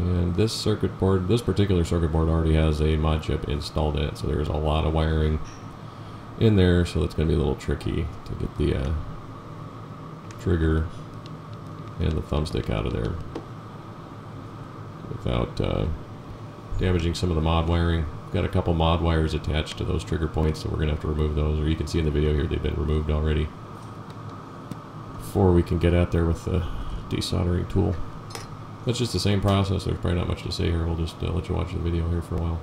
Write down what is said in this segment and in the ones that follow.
And this circuit board, this particular circuit board already has a mod chip installed in it, so there's a lot of wiring in there, so it's going to be a little tricky to get the trigger and the thumbstick out of there without damaging some of the mod wiring. Got a couple mod wires attached to those trigger points, so we're going to have to remove those, or you can see in the video here they've been removed already before we can get out there with the desoldering tool. That's just the same process. There's probably not much to say here. We'll just let you watch the video here for a while.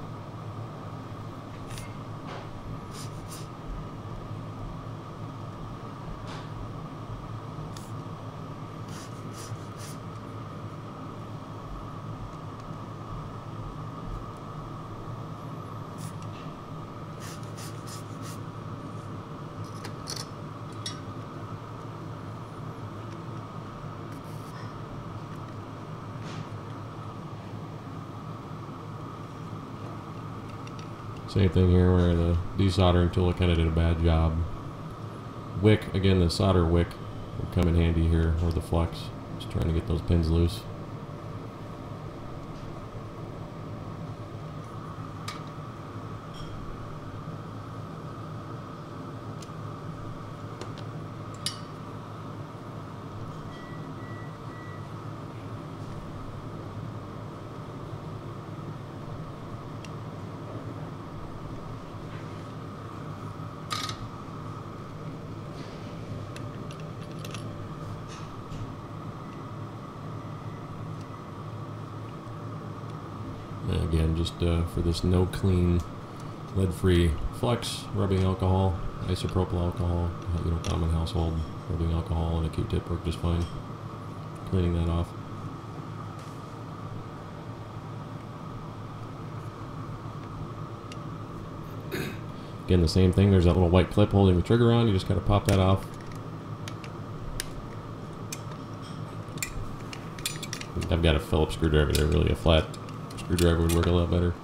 Same thing here where the desoldering tool kind of did a bad job. Wick, again, the solder wick would come in handy here, or the flux. Just trying to get those pins loose. Again, just for this no clean, lead-free flux, rubbing alcohol, isopropyl alcohol, common household rubbing alcohol, and a Q-tip work just fine. Cleaning that off. Again, the same thing. There's that little white clip holding the trigger on. You just gotta pop that off. I've got a Phillips screwdriver there. Really, a flat screwdriver would work a lot better.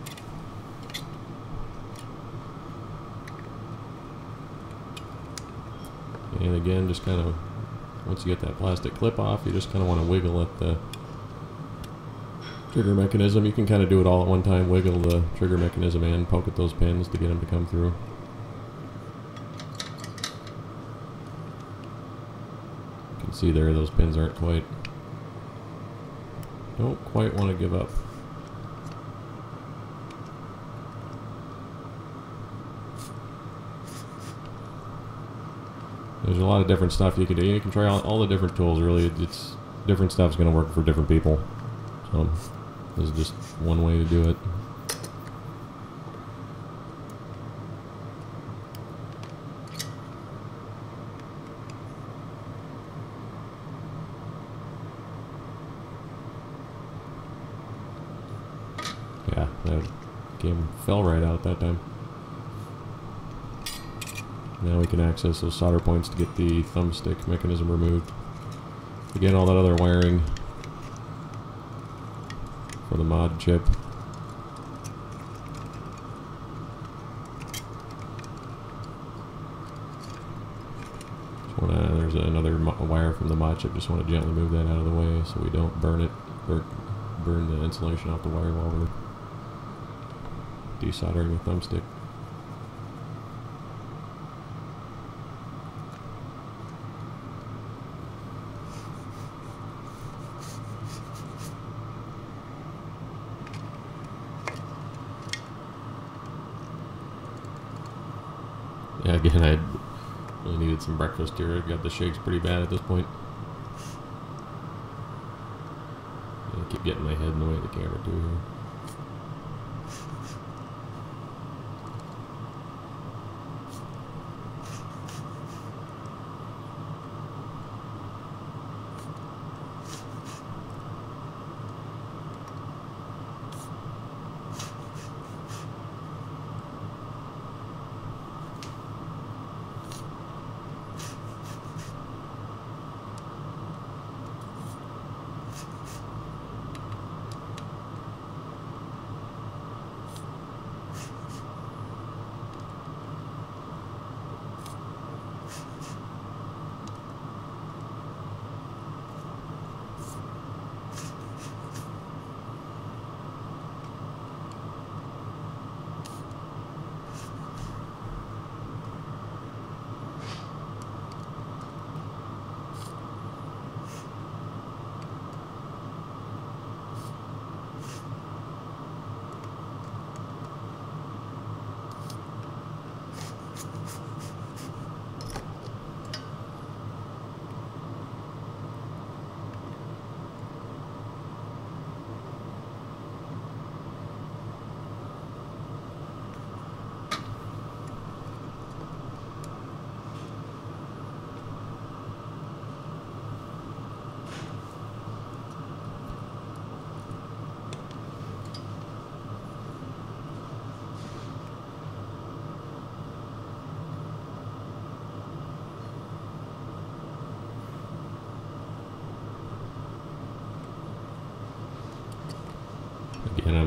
And again, just kind of, once you get that plastic clip off, you just kind of want to wiggle at the trigger mechanism. You can kind of do it all at one time, wiggle the trigger mechanism and poke at those pins to get them to come through. You can see there, those pins don't quite want to give up. There's a lot of different stuff you can do. You can try all the different tools, really. It's different stuff's going to work for different people. So this is just one way to do it. Yeah, that game fell right out that time. Now we can access those solder points to get the thumbstick mechanism removed. Again, all that other wiring for the mod chip. There's another wire from the mod chip. Just want to gently move that out of the way so we don't burn it or burn the insulation off the wire while we're desoldering the thumbstick. Yeah, again, I really needed some breakfast here. I got the shakes pretty bad at this point. I keep getting my head in the way of the camera too here.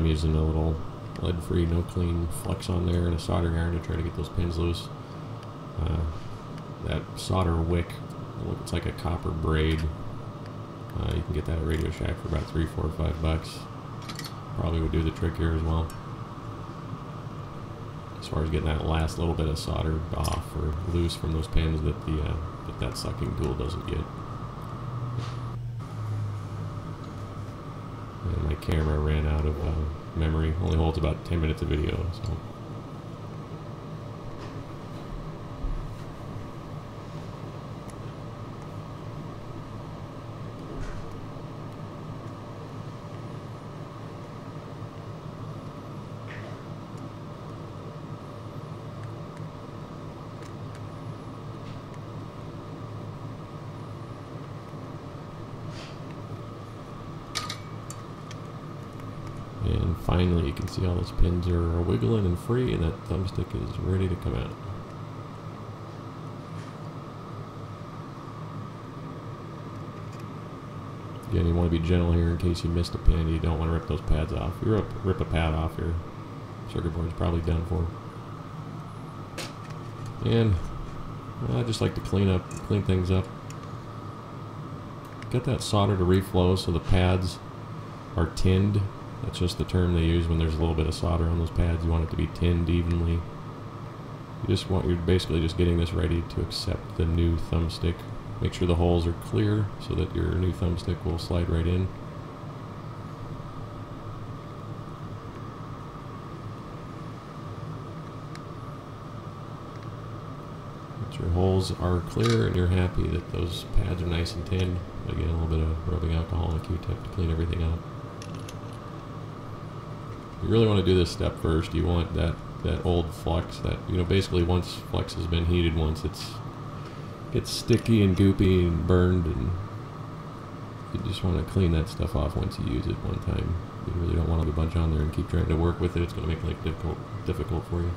I'm using a little lead-free, no-clean flux on there and a soldering iron to try to get those pins loose. That solder wick looks like a copper braid. You can get that at Radio Shack for about $3, $4, or $5. Probably would do the trick here as well. As far as getting that last little bit of solder off or loose from those pins that that sucking tool doesn't get. And my camera ran out of memory. Only holds about 10 minutes of video, so. And finally, you can see all those pins are wiggling and free, and that thumbstick is ready to come out. Again, you want to be gentle here in case you missed a pin. You don't want to rip those pads off. If you rip a pad off, your circuit board's probably done for. And I just like to clean things up. Get that solder to reflow so the pads are tinned. That's just the term they use when there's a little bit of solder on those pads. You want it to be tinned evenly. You're basically just getting this ready to accept the new thumbstick. Make sure the holes are clear so that your new thumbstick will slide right in. Once your holes are clear and you're happy that those pads are nice and tinned, again, a little bit of rubbing alcohol and a Q-tip to clean everything out. You really want to do this step first. You want that old flux that, basically once flux has been heated once, gets sticky and goopy and burned, and you just want to clean that stuff off once you use it one time. You really don't want to have a bunch on there and keep trying to work with it. It's going to make life difficult for you.